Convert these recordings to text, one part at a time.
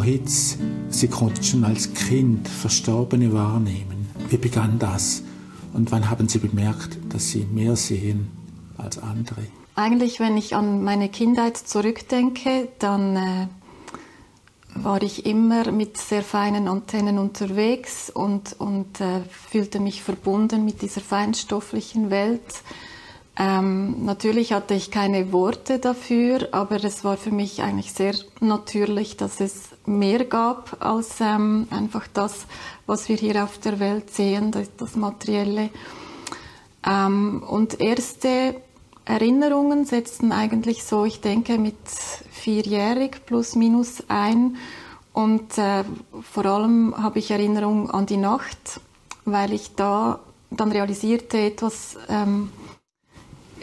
Hitz, Sie konnten schon als Kind Verstorbene wahrnehmen. Wie begann das? Und wann haben Sie bemerkt, dass Sie mehr sehen als andere? Eigentlich, wenn ich an meine Kindheit zurückdenke, dann war ich immer mit sehr feinen Antennen unterwegs und fühlte mich verbunden mit dieser feinstofflichen Welt. Natürlich hatte ich keine Worte dafür, aber es war für mich eigentlich sehr natürlich, dass es mehr gab als einfach das, was wir hier auf der Welt sehen, das Materielle. Und erste Erinnerungen setzten eigentlich so, ich denke, mit 4-jährig plus minus ein. Und vor allem habe ich Erinnerung an die Nacht, weil ich da dann realisierte, etwas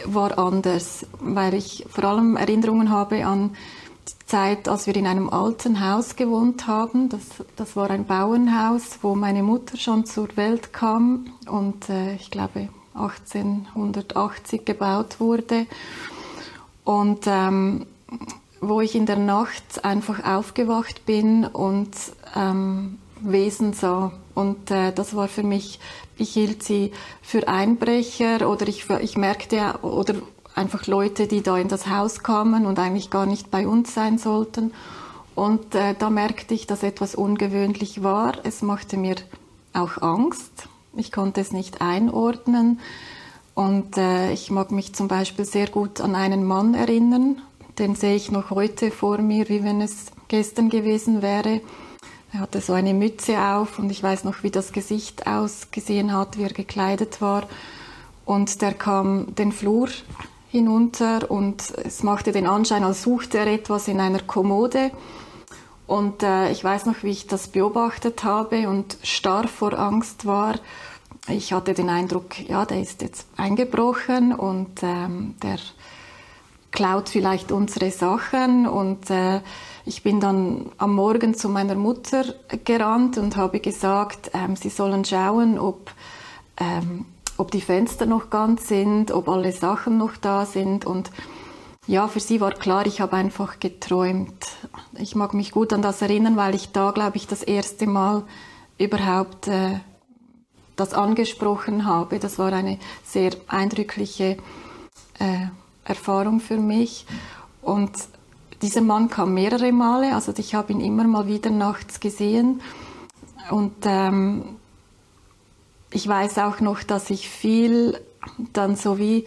war anders, weil ich vor allem Erinnerungen habe an die Zeit, als wir in einem alten Haus gewohnt haben. Das war ein Bauernhaus, wo meine Mutter schon zur Welt kam und ich glaube 1880 gebaut wurde. Und wo ich in der Nacht einfach aufgewacht bin und Wesen sah. Und das war für mich, ich hielt sie für Einbrecher oder ich merkte, oder einfach Leute, die da in das Haus kamen und eigentlich gar nicht bei uns sein sollten. Und da merkte ich, dass etwas ungewöhnlich war. Es machte mir auch Angst. Ich konnte es nicht einordnen. Und ich mag mich zum Beispiel sehr gut an einen Mann erinnern. Den sehe ich noch heute vor mir, wie wenn es gestern gewesen wäre. Er hatte so eine Mütze auf und ich weiß noch, wie das Gesicht ausgesehen hat, wie er gekleidet war. Und der kam den Flur hinunter und es machte den Anschein, als suchte er etwas in einer Kommode. Und ich weiß noch, wie ich das beobachtet habe und starr vor Angst war. Ich hatte den Eindruck, ja, der ist jetzt eingebrochen und der klaut vielleicht unsere Sachen. Und ich bin dann am Morgen zu meiner Mutter gerannt und habe gesagt, sie sollen schauen, ob die Fenster noch ganz sind, ob alle Sachen noch da sind. Und ja, für sie war klar, ich habe einfach geträumt. Ich mag mich gut an das erinnern, weil ich da, glaube ich, das erste Mal überhaupt das angesprochen habe. Das war eine sehr eindrückliche Erfahrung für mich. Und dieser Mann kam mehrere Male, also ich habe ihn immer mal wieder nachts gesehen. Und ich weiß auch noch, dass ich viel dann so wie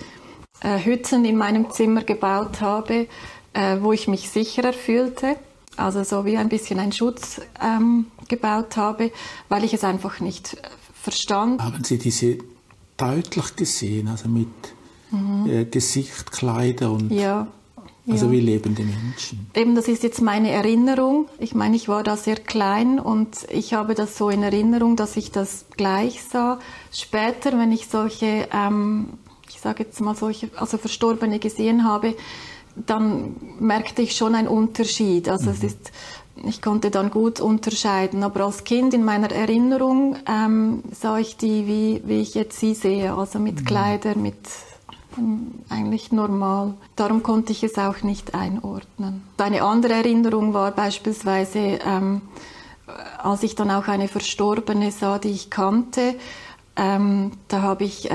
Hütten in meinem Zimmer gebaut habe, wo ich mich sicherer fühlte. Also so wie ein bisschen einen Schutz gebaut habe, weil ich es einfach nicht verstand. Haben Sie diese deutlich gesehen, also mit Gesicht, Kleider und also wie lebende Menschen? Eben, das ist jetzt meine Erinnerung. Ich meine, ich war da sehr klein und ich habe das so in Erinnerung, dass ich das gleich sah. Später, wenn ich solche, ich sage jetzt mal solche, also Verstorbene gesehen habe, dann merkte ich schon einen Unterschied. Also es ist, ich konnte dann gut unterscheiden. Aber als Kind in meiner Erinnerung sah ich die, wie ich jetzt sie sehe. Also mit Kleidern, mit eigentlich normal. Darum konnte ich es auch nicht einordnen. Eine andere Erinnerung war beispielsweise, als ich dann auch eine Verstorbene sah, die ich kannte, da habe ich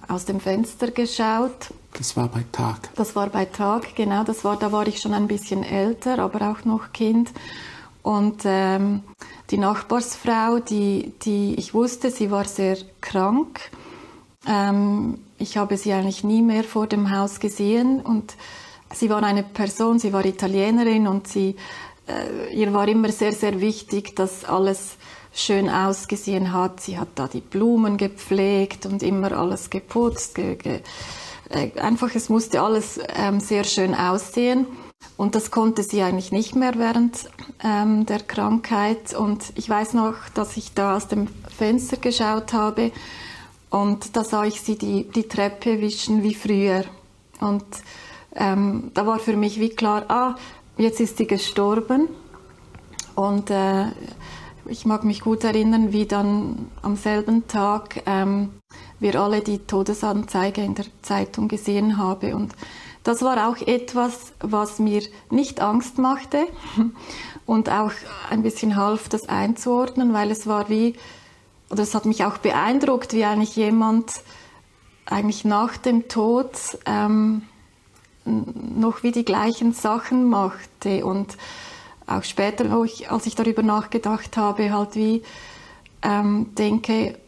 aus dem Fenster geschaut. Das war bei Tag? Das war bei Tag, genau. Da war ich schon ein bisschen älter, aber auch noch Kind. Und die Nachbarsfrau, die ich wusste, sie war sehr krank. Ich habe sie eigentlich nie mehr vor dem Haus gesehen. Und sie war eine Person, sie war Italienerin und ihr war immer sehr, sehr wichtig, dass alles schön ausgesehen hat. Sie hat da die Blumen gepflegt und immer alles geputzt. Einfach, es musste alles sehr schön aussehen. Und das konnte sie eigentlich nicht mehr während der Krankheit. Und ich weiß noch, dass ich da aus dem Fenster geschaut habe und da sah ich sie die Treppe wischen wie früher. Und da war für mich wie klar, jetzt ist sie gestorben. Und ich mag mich gut erinnern, wie dann am selben Tag wir alle die Todesanzeige in der Zeitung gesehen haben. Und das war auch etwas, was mir nicht Angst machte, und auch ein bisschen half, das einzuordnen, weil es war es hat mich auch beeindruckt, wie eigentlich jemand eigentlich nach dem Tod noch wie die gleichen Sachen machte und auch später, als ich darüber nachgedacht habe, halt wie denke,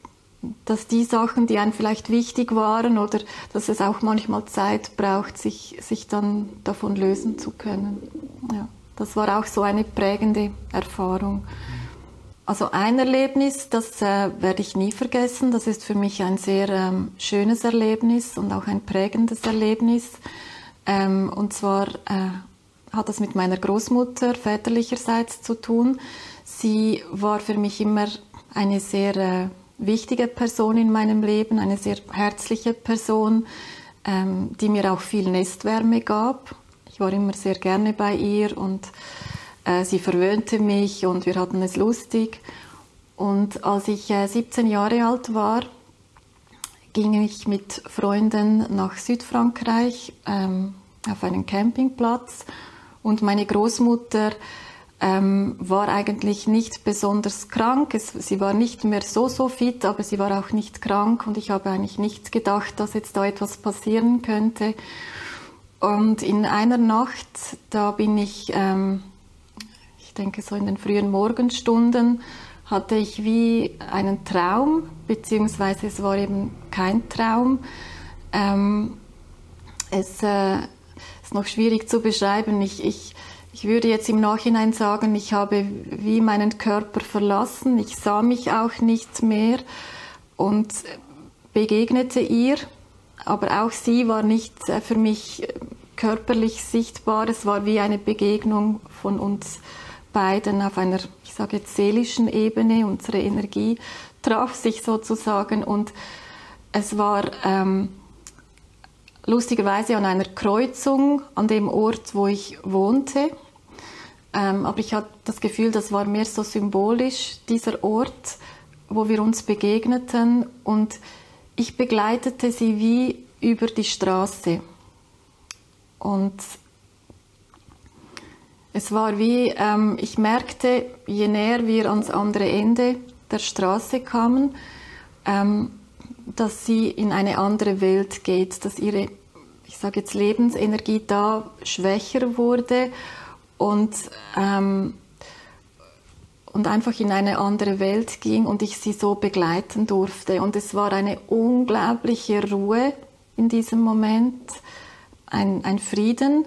dass die Sachen, die einem vielleicht wichtig waren oder dass es auch manchmal Zeit braucht, sich dann davon lösen zu können. Ja, das war auch so eine prägende Erfahrung. Also ein Erlebnis, das werde ich nie vergessen. Das ist für mich ein sehr schönes Erlebnis und auch ein prägendes Erlebnis. Und zwar hat das mit meiner Großmutter väterlicherseits zu tun. Sie war für mich immer eine sehr wichtige Person in meinem Leben, eine sehr herzliche Person, die mir auch viel Nestwärme gab. Ich war immer sehr gerne bei ihr und sie verwöhnte mich und wir hatten es lustig. Und als ich 17 Jahre alt war, ging ich mit Freunden nach Südfrankreich auf einen Campingplatz. Und meine Großmutter war eigentlich nicht besonders krank. Sie war nicht mehr so fit, aber sie war auch nicht krank. Und ich habe eigentlich nicht gedacht, dass jetzt da etwas passieren könnte. Und in einer Nacht, da bin ich denke so in den frühen Morgenstunden, hatte ich wie einen Traum, beziehungsweise es war eben kein Traum. Es ist noch schwierig zu beschreiben. Ich würde jetzt im Nachhinein sagen, ich habe wie meinen Körper verlassen. Ich sah mich auch nicht mehr und begegnete ihr. Aber auch sie war nicht für mich körperlich sichtbar. Es war wie eine Begegnung von uns beiden auf einer, ich sage jetzt, seelischen Ebene. Unsere Energie traf sich sozusagen und es war lustigerweise an einer Kreuzung an dem Ort, wo ich wohnte. Aber ich hatte das Gefühl, das war mehr so symbolisch, dieser Ort, wo wir uns begegneten und ich begleitete sie wie über die Straße. Und es war wie, ich merkte, je näher wir ans andere Ende der Straße kamen, dass sie in eine andere Welt geht, dass ihre, ich sage jetzt, Lebensenergie da schwächer wurde und einfach in eine andere Welt ging und ich sie so begleiten durfte. Und es war eine unglaubliche Ruhe in diesem Moment, ein Frieden,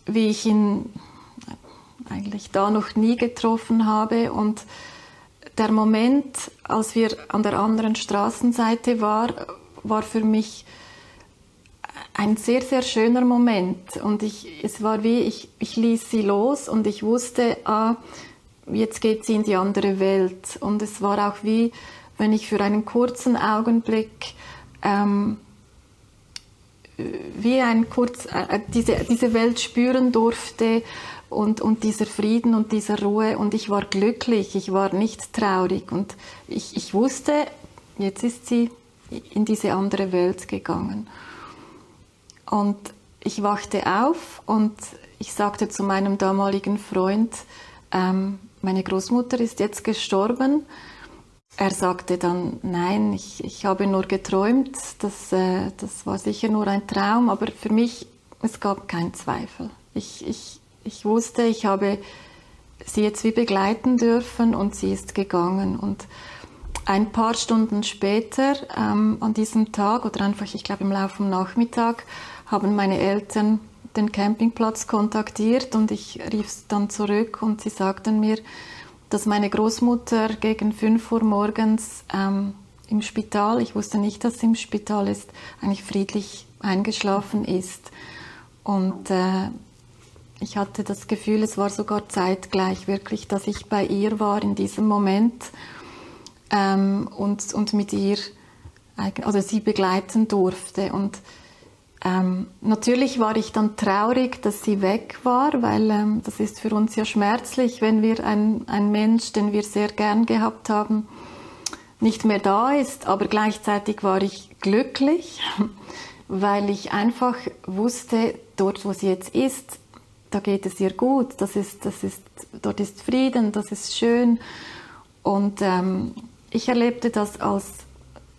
wie ich ihn eigentlich da noch nie getroffen habe. Und der Moment, als wir an der anderen Straßenseite war für mich ein sehr, sehr schöner Moment. Und es war wie, ich ließ sie los und ich wusste, jetzt geht sie in die andere Welt. Und es war auch wie, wenn ich für einen kurzen Augenblick diese Welt spüren durfte und dieser Frieden und dieser Ruhe und ich war glücklich, ich war nicht traurig und ich wusste, jetzt ist sie in diese andere Welt gegangen. Und ich wachte auf und ich sagte zu meinem damaligen Freund, meine Großmutter ist jetzt gestorben. Er sagte dann, nein, ich habe nur geträumt, das war sicher nur ein Traum, aber für mich, es gab keinen Zweifel. Ich wusste, ich habe sie jetzt wie begleiten dürfen und sie ist gegangen. Und ein paar Stunden später, an diesem Tag, oder einfach, ich glaube im Laufe vom Nachmittag, haben meine Eltern den Campingplatz kontaktiert und ich rief dann zurück und sie sagten mir, dass meine Großmutter gegen 5 Uhr morgens im Spital, ich wusste nicht, dass sie im Spital ist, eigentlich friedlich eingeschlafen ist. Und ich hatte das Gefühl, es war sogar zeitgleich wirklich, dass ich bei ihr war in diesem Moment und mit ihr, also sie begleiten durfte. Und natürlich war ich dann traurig, dass sie weg war, weil das ist für uns ja schmerzlich, wenn wir ein Mensch, den wir sehr gern gehabt haben, nicht mehr da ist. Aber gleichzeitig war ich glücklich, weil ich einfach wusste, dort, wo sie jetzt ist, da geht es ihr gut, dort ist Frieden, das ist schön. Und ich erlebte das als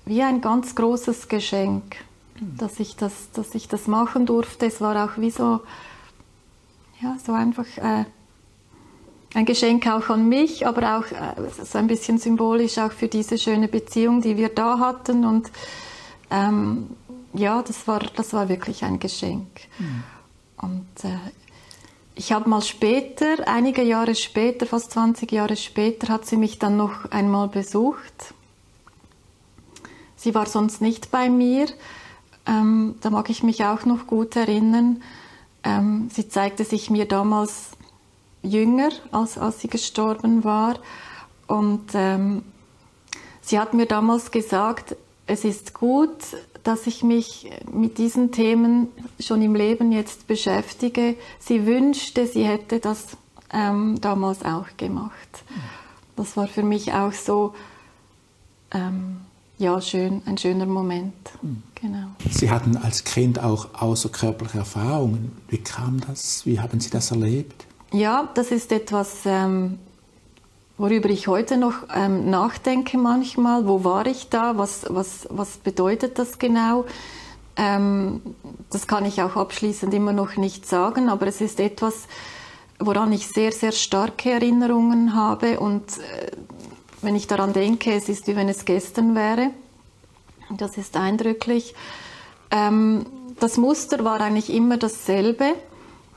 wie ein ganz großes Geschenk, dass ich das machen durfte. Es war auch wie so einfach ein Geschenk auch an mich, aber auch so ein bisschen symbolisch auch für diese schöne Beziehung, die wir da hatten. Und das war wirklich ein Geschenk. Und ich habe mal später, einige Jahre später, fast 20 Jahre später, hat sie mich dann noch einmal besucht. Sie war sonst nicht bei mir. Da mag ich mich auch noch gut erinnern. Sie zeigte sich mir damals jünger, als sie gestorben war. Und sie hat mir damals gesagt, es ist gut, dass ich mich mit diesen Themen schon im Leben jetzt beschäftige. Sie wünschte, sie hätte das damals auch gemacht. Das war für mich auch so ein schöner Moment. Genau. Sie hatten als Kind auch außerkörperliche Erfahrungen. Wie kam das? Wie haben Sie das erlebt? Ja, das ist etwas, worüber ich heute noch nachdenke manchmal. Wo war ich da? Was bedeutet das genau? Das kann ich auch abschließend immer noch nicht sagen, aber es ist etwas, woran ich sehr, sehr starke Erinnerungen habe. Und wenn ich daran denke, es ist wie wenn es gestern wäre. Das ist eindrücklich. Das Muster war eigentlich immer dasselbe,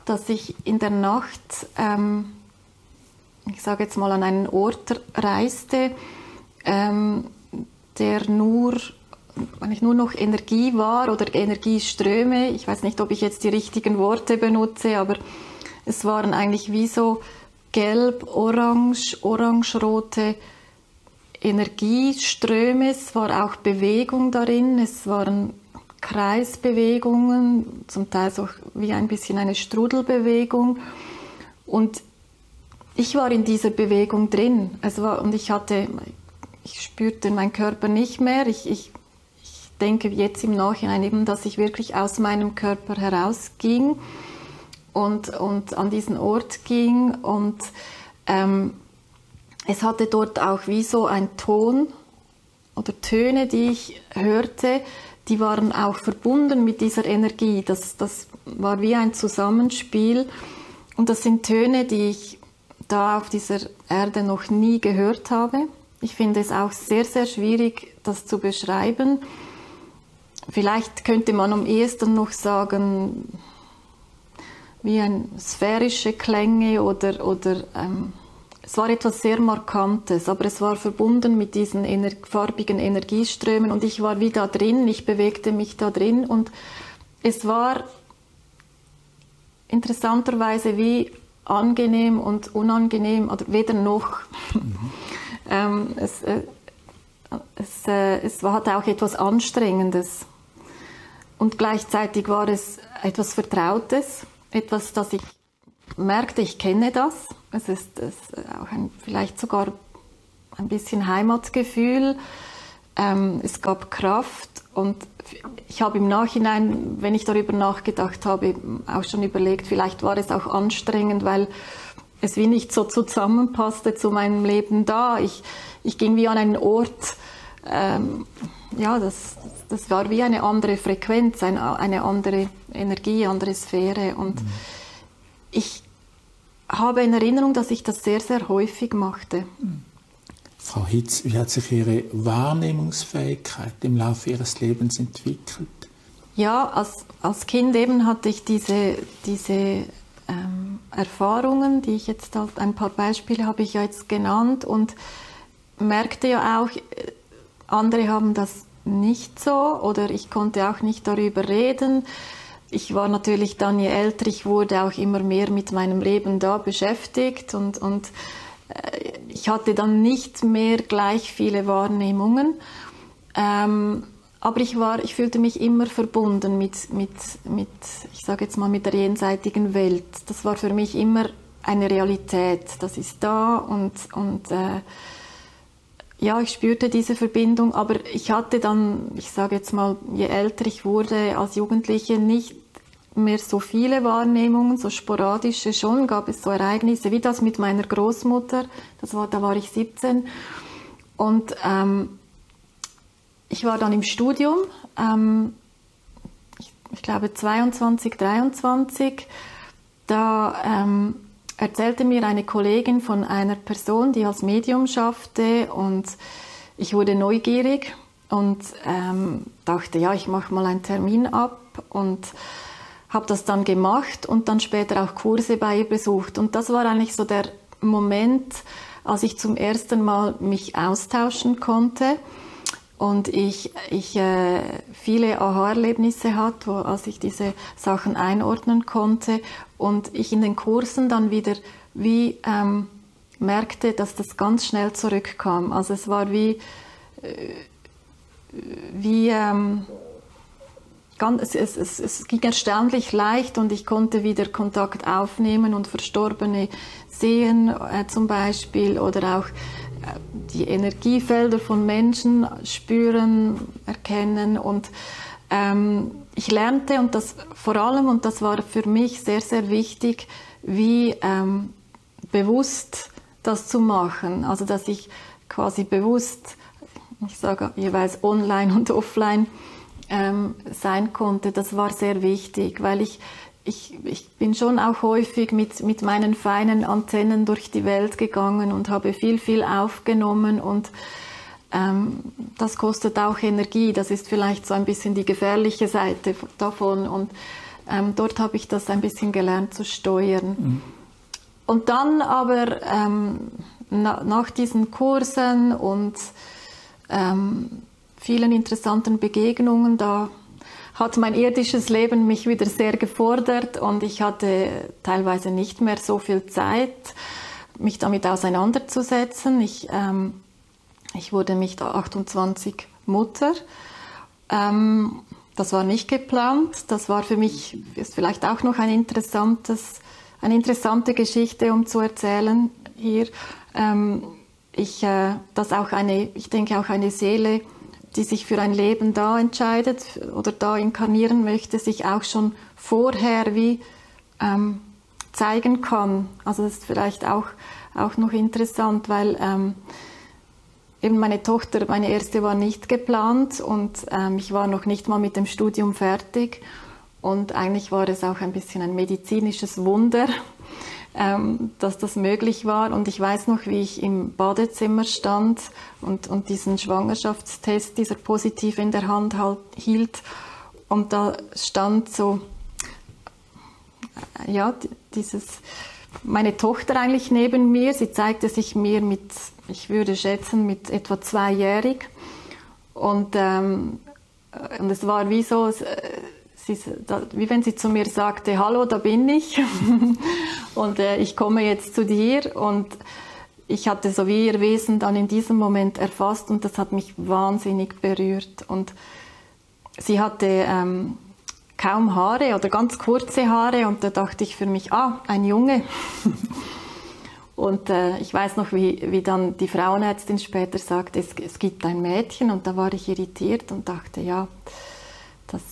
dass ich in der Nacht, ich sage jetzt mal, an einen Ort reiste, der eigentlich nur noch Energie war oder Energieströme. Ich weiß nicht, ob ich jetzt die richtigen Worte benutze, aber es waren eigentlich wie so gelb, orange-rote Energieströme. Es war auch Bewegung darin. Es waren Kreisbewegungen, zum Teil so wie ein bisschen eine Strudelbewegung. Und ich war in dieser Bewegung drin. Und ich spürte meinen Körper nicht mehr. Ich denke jetzt im Nachhinein eben, dass ich wirklich aus meinem Körper herausging und an diesen Ort ging. Und es hatte dort auch wie so ein Ton oder Töne, die ich hörte, die waren auch verbunden mit dieser Energie. Das war wie ein Zusammenspiel. Und das sind Töne, die ich da auf dieser Erde noch nie gehört habe. Ich finde es auch sehr, sehr schwierig, das zu beschreiben. Vielleicht könnte man am ehesten noch sagen, wie sphärische Klänge oder es war etwas sehr Markantes, aber es war verbunden mit diesen farbigen Energieströmen und ich war wie da drin, ich bewegte mich da drin und es war interessanterweise wie angenehm und unangenehm, oder weder noch. Es hatte auch etwas Anstrengendes und gleichzeitig war es etwas Vertrautes, etwas, das ich merkte, ich kenne das. Es ist auch vielleicht sogar ein bisschen Heimatgefühl. Es gab Kraft und ich habe im Nachhinein, wenn ich darüber nachgedacht habe, auch schon überlegt, vielleicht war es auch anstrengend, weil es wie nicht so zusammenpasste zu meinem Leben da. Ich ging wie an einen Ort, das war wie eine andere Frequenz, eine andere Energie, andere Sphäre und ich habe in Erinnerung, dass ich das sehr, sehr häufig machte. Frau Hitz, wie hat sich Ihre Wahrnehmungsfähigkeit im Laufe Ihres Lebens entwickelt? Ja, als Kind eben hatte ich diese Erfahrungen, die ich jetzt halt, ein paar Beispiele habe ich ja jetzt genannt und merkte ja auch, andere haben das nicht so oder ich konnte auch nicht darüber reden. Ich war natürlich dann, je älter ich wurde, auch immer mehr mit meinem Leben da beschäftigt und ich hatte dann nicht mehr gleich viele Wahrnehmungen. Aber ich fühlte mich immer verbunden mit, ich sage jetzt mal, mit der jenseitigen Welt. Das war für mich immer eine Realität. Das ist da und ich spürte diese Verbindung, aber ich hatte dann, ich sage jetzt mal, je älter ich wurde als Jugendliche, nicht mehr so viele Wahrnehmungen, so sporadische. Schon gab es so Ereignisse, wie das mit meiner Großmutter. Da war ich 17. Und ich war dann im Studium, ich glaube 22, 23. Da erzählte mir eine Kollegin von einer Person, die als Medium schaffte, und ich wurde neugierig und dachte, ja, ich mache mal einen Termin ab, und habe das dann gemacht und dann später auch Kurse bei ihr besucht. Und das war eigentlich so der Moment, als ich zum ersten Mal mich austauschen konnte und ich viele Aha-Erlebnisse hatte, als ich diese Sachen einordnen konnte, und ich in den Kursen dann wieder merkte, dass das ganz schnell zurückkam. Also es war es ging erstaunlich leicht, und ich konnte wieder Kontakt aufnehmen und Verstorbene sehen zum Beispiel, oder auch die Energiefelder von Menschen spüren, erkennen, und ich lernte, und das vor allem, und das war für mich sehr, sehr wichtig, wie bewusst das zu machen, also dass ich quasi bewusst, ich sage jeweils online und offline, sein konnte. Das war sehr wichtig, weil ich bin schon auch häufig mit meinen feinen Antennen durch die Welt gegangen und habe viel aufgenommen, und das kostet auch Energie. Das ist vielleicht so ein bisschen die gefährliche Seite davon, und dort habe ich das ein bisschen gelernt zu steuern. Mhm. Und dann aber nach diesen Kursen und vielen interessanten Begegnungen, da hat mein irdisches Leben mich wieder sehr gefordert, und ich hatte teilweise nicht mehr so viel Zeit, mich damit auseinanderzusetzen. Ich wurde mit 28 Mutter. Das war nicht geplant. Das war für mich, ist vielleicht auch noch eine interessante Geschichte, um zu erzählen hier. Ich denke auch eine Seele, die sich für ein Leben da entscheidet oder da inkarnieren möchte, sich auch schon vorher zeigen kann. Also das ist vielleicht auch noch interessant, weil eben meine Tochter, meine erste, war nicht geplant, und ich war noch nicht mal mit dem Studium fertig, und eigentlich war es auch ein bisschen ein medizinisches Wunder, dass das möglich war. Und ich weiß noch, wie ich im Badezimmer stand und diesen Schwangerschaftstest, dieser positiv, in der Hand hielt, und da stand so, ja, meine Tochter eigentlich neben mir. Sie zeigte sich mir ich würde schätzen, mit etwa 2-jährig, und es war wie so, wie wenn sie zu mir sagte, hallo, da bin ich und ich komme jetzt zu dir, und ich hatte so wie ihr Wesen dann in diesem Moment erfasst, und das hat mich wahnsinnig berührt. Und sie hatte kaum Haare oder ganz kurze Haare, und da dachte ich für mich, ein Junge. Und ich weiß noch, wie dann die Frauenärztin später sagte, es gibt ein Mädchen, und da war ich irritiert und dachte, ja, das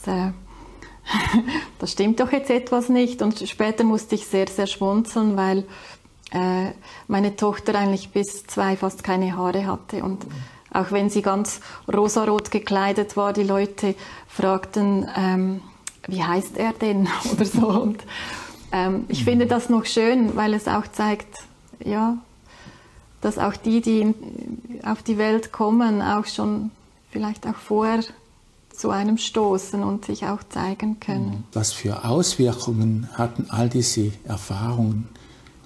stimmt doch jetzt etwas nicht. Und später musste ich sehr, sehr schmunzeln, weil meine Tochter eigentlich bis 2 fast keine Haare hatte. Und auch wenn sie ganz rosarot gekleidet war, die Leute fragten, wie heißt er denn? Oder so. Und ich finde das noch schön, weil es auch zeigt, ja, dass auch die auf die Welt kommen, auch schon vielleicht auch vorher zu einem stoßen und sich auch zeigen können. Was für Auswirkungen hatten all diese Erfahrungen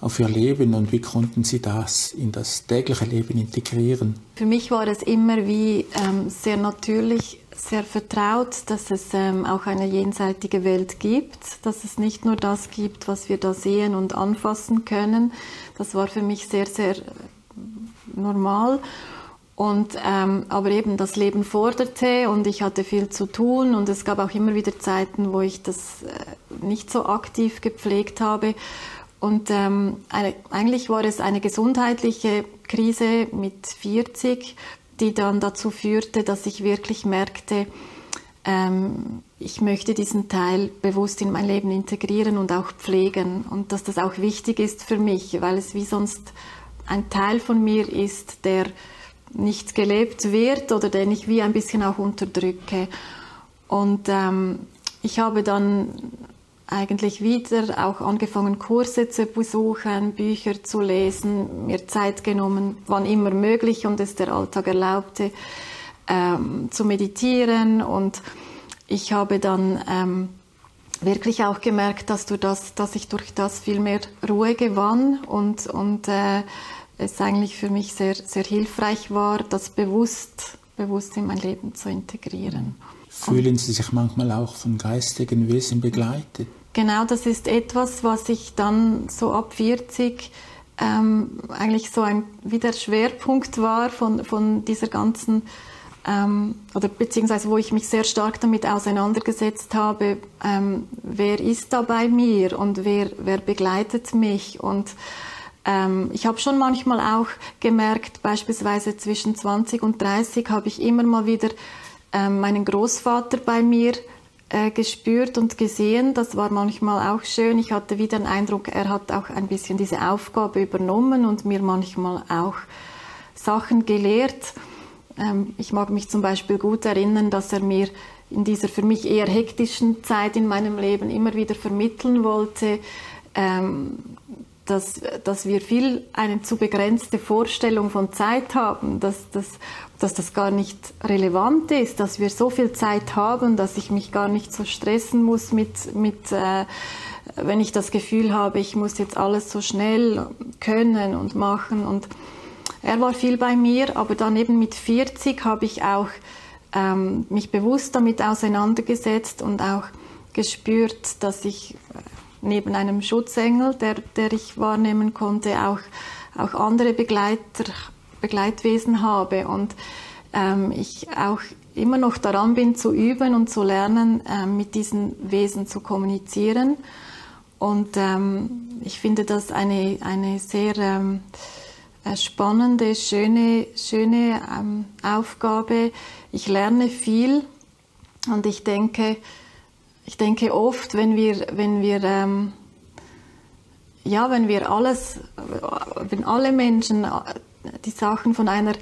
auf Ihr Leben, und wie konnten Sie das in das tägliche Leben integrieren? Für mich war es immer wie sehr natürlich, sehr vertraut, dass es auch eine jenseitige Welt gibt, dass es nicht nur das gibt, was wir da sehen und anfassen können. Das war für mich sehr, sehr normal. Und, aber eben das Leben forderte, und ich hatte viel zu tun, und es gab auch immer wieder Zeiten, wo ich das nicht so aktiv gepflegt habe. Und eigentlich war es eine gesundheitliche Krise mit 40, die dann dazu führte, dass ich wirklich merkte, ich möchte diesen Teil bewusst in mein Leben integrieren und auch pflegen und dass das auch wichtig ist für mich, weil es wie sonst ein Teil von mir ist, der nicht gelebt wird oder den ich wie ein bisschen auch unterdrücke. Und ich habe dann eigentlich wieder auch angefangen, Kurse zu besuchen, Bücher zu lesen, mir Zeit genommen, wann immer möglich und es der Alltag erlaubte, zu meditieren. Und ich habe dann wirklich auch gemerkt, dass ich durch das viel mehr Ruhe gewann und es eigentlich für mich sehr, sehr hilfreich war, das bewusst in mein Leben zu integrieren. Fühlen Sie sich manchmal auch von geistigen Wesen begleitet? Genau, das ist etwas, was ich dann so ab 40 eigentlich so wie der Schwerpunkt war von dieser ganzen, oder beziehungsweise wo ich mich sehr stark damit auseinandergesetzt habe, wer ist da bei mir und wer begleitet mich. Und ich habe schon manchmal auch gemerkt, beispielsweise zwischen 20 und 30 habe ich immer mal wieder meinen Großvater bei mir gespürt und gesehen. Das war manchmal auch schön. Ich hatte wieder den Eindruck, er hat auch ein bisschen diese Aufgabe übernommen und mir manchmal auch Sachen gelehrt. Ich mag mich zum Beispiel gut erinnern, dass er mir in dieser für mich eher hektischen Zeit in meinem Leben immer wieder vermitteln wollte, dass wir eine zu begrenzte Vorstellung von Zeit haben, dass das gar nicht relevant ist, dass wir so viel Zeit haben, dass ich mich gar nicht so stressen muss wenn ich das Gefühl habe, ich muss jetzt alles so schnell können und machen. Und er war viel bei mir, aber dann eben mit 40 habe ich auch mich bewusst damit auseinandergesetzt und auch gespürt, dass ich neben einem Schutzengel, der ich wahrnehmen konnte, auch andere Begleitwesen habe und ich auch immer noch daran bin zu üben und zu lernen, mit diesen Wesen zu kommunizieren. Und ich finde das eine sehr spannende, schöne Aufgabe. Ich lerne viel und ich denke oft, wenn alle Menschen die Sachen von einer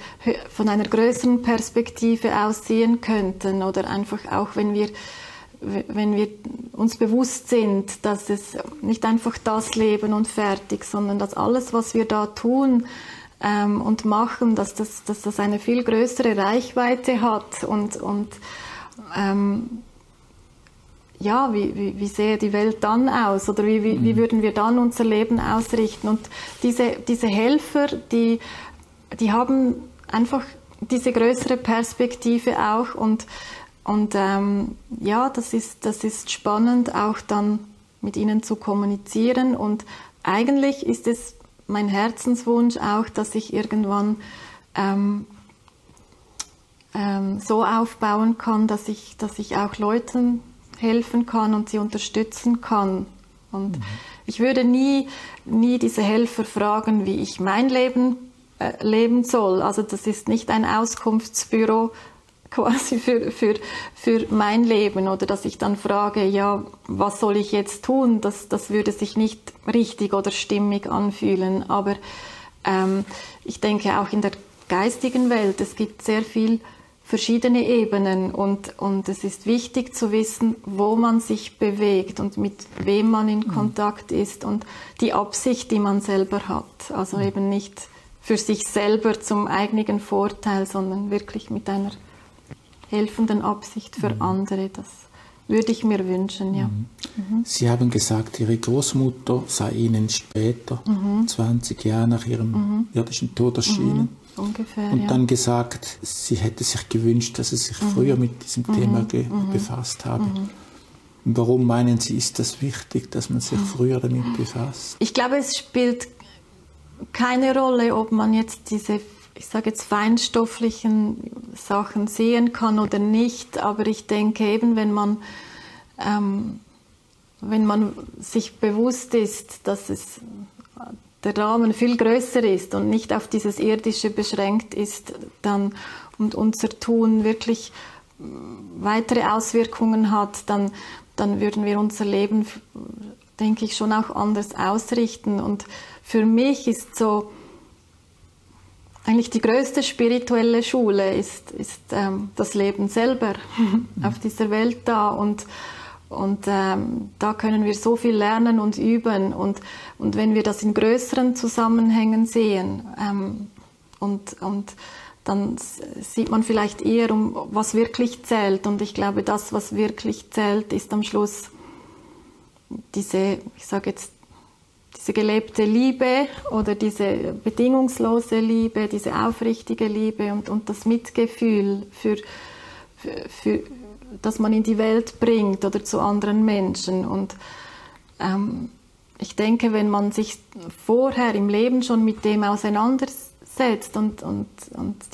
größeren Perspektive aus sehen könnten oder einfach auch, wenn wir uns bewusst sind, dass es nicht einfach das Leben und fertig, sondern dass alles, was wir da tun und machen, dass das eine viel größere Reichweite hat und wie sähe die Welt dann aus oder wie würden wir dann unser Leben ausrichten? Und diese Helfer, die haben einfach diese größere Perspektive auch und das ist spannend, auch dann mit ihnen zu kommunizieren. Und eigentlich ist es mein Herzenswunsch auch, dass ich irgendwann so aufbauen kann, dass ich auch Leuten helfen kann und sie unterstützen kann. Und ich würde nie diese Helfer fragen, wie ich mein Leben leben soll. Also das ist nicht ein Auskunftsbüro quasi für mein Leben oder dass ich dann frage, ja, was soll ich jetzt tun? Das würde sich nicht richtig oder stimmig anfühlen. Aber ich denke auch in der geistigen Welt, es gibt sehr viel verschiedene Ebenen und es ist wichtig zu wissen, wo man sich bewegt und mit wem man in Kontakt ist und die Absicht, die man selber hat. Also eben nicht für sich selber zum eigenen Vorteil, sondern wirklich mit einer helfenden Absicht für andere. Das würde ich mir wünschen, ja. Sie haben gesagt, Ihre Großmutter sei Ihnen später, 20 Jahre nach Ihrem irdischen Tod erschienen. Ungefähr, und dann gesagt, sie hätte sich gewünscht, dass Sie sich früher mit diesem Thema befasst haben. Warum meinen Sie, ist das wichtig, dass man sich früher damit befasst? Ich glaube, es spielt keine Rolle, ob man jetzt diese, ich sage jetzt, feinstofflichen Sachen sehen kann oder nicht, aber ich denke eben, wenn man sich bewusst ist, dass der Rahmen viel größer ist und nicht auf dieses Irdische beschränkt ist, dann und unser Tun wirklich weitere Auswirkungen hat, dann würden wir unser Leben, denke ich, schon auch anders ausrichten. Und für mich ist so eigentlich die größte spirituelle Schule ist das Leben selber auf dieser Welt da. Und da können wir so viel lernen und üben. Und wenn wir das in größeren Zusammenhängen sehen, und dann sieht man vielleicht eher, was wirklich zählt. Und ich glaube, das, was wirklich zählt, ist am Schluss diese gelebte Liebe oder diese bedingungslose Liebe, diese aufrichtige Liebe und das Mitgefühl, das man in die Welt bringt oder zu anderen Menschen. Und ich denke, wenn man sich vorher im Leben schon mit dem auseinandersetzt und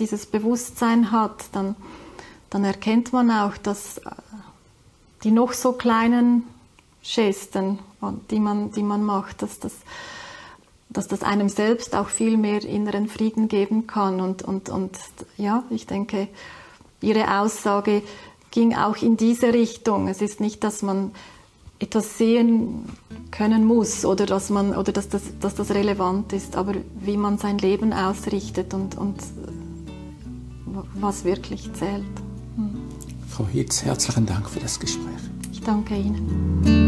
dieses Bewusstsein hat, dann erkennt man auch, dass die noch so kleinen Gesten, die man macht, dass das einem selbst auch viel mehr inneren Frieden geben kann. Und ja, ich denke, Ihre Aussage ging auch in diese Richtung. Es ist nicht, dass man etwas sehen können muss oder dass das relevant ist, aber wie man sein Leben ausrichtet und was wirklich zählt. Frau Hitz, herzlichen Dank für das Gespräch. Ich danke Ihnen.